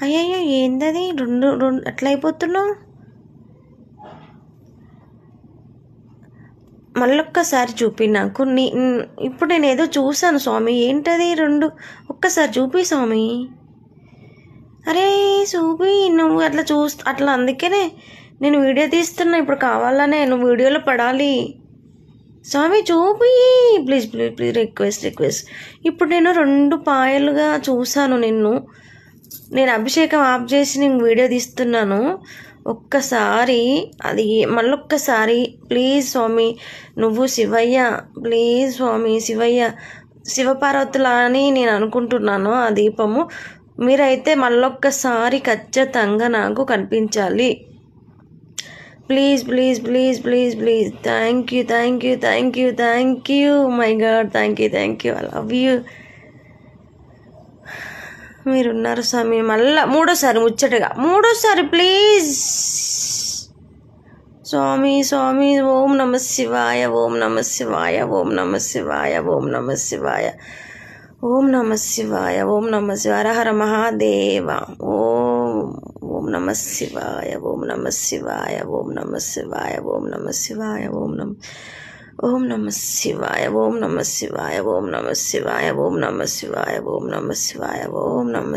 అయ్యయ్యో ఏందది రెండు రెండు ఎట్లా అయిపోతున్నావు? మళ్ళొక్కసారి చూపి నాకు. ఇప్పుడు నేను ఏదో చూసాను స్వామి, ఏంటది రెండు? ఒక్కసారి చూపి స్వామి. అరే చూపి, నువ్వు అట్లా అట్లా అందుకనే నేను వీడియో తీస్తున్నా, ఇప్పుడు కావాలనే నువ్వు వీడియోలో పడాలి స్వామి. చూపి ప్లీజ్ ప్లీజ్ ప్లీజ్, రిక్వెస్ట్. ఇప్పుడు నేను రెండు పాయలుగా చూశాను నిన్ను. నేను అభిషేకం ఆఫ్ చేసి నేను వీడియో తీస్తున్నాను. ఒక్కసారి అది మళ్ళొక్కసారి ప్లీజ్ స్వామి. నువ్వు శివయ్య, ప్లీజ్ స్వామి శివయ్య, శివపార్వతులా అని నేను అనుకుంటున్నాను ఆ దీపము. మీరైతే మళ్ళొక్కసారి ఖచ్చితంగా నాకు కనిపించాలి. Please please please please please. Thank you my God, thank you. I love you. మీరున్నారు స్వామి. మళ్ళా మూడోసారి ముచ్చటగా, మూడోసారి ప్లీజ్ స్వామి. ఓం నమ శివాయ, ఓం నమ శివాయ, ఓం నమ శివాయ, ఓం నమ శివాయ, ఓం నమ శివాయ, ఓం నమ శివాయ. హర హర మహాదేవ. ఓం నమ శివాయ, ఓం నమ శివాయ, ఓం నమ శివాయ, ఓం నమ శివాయ, ఓం నమ శివాయ, ఓం నమ శివాయ, ఓం నమ శివాయ, ఓం నమ శివాయ, ఓం నమ శివాయ, ఓం నమ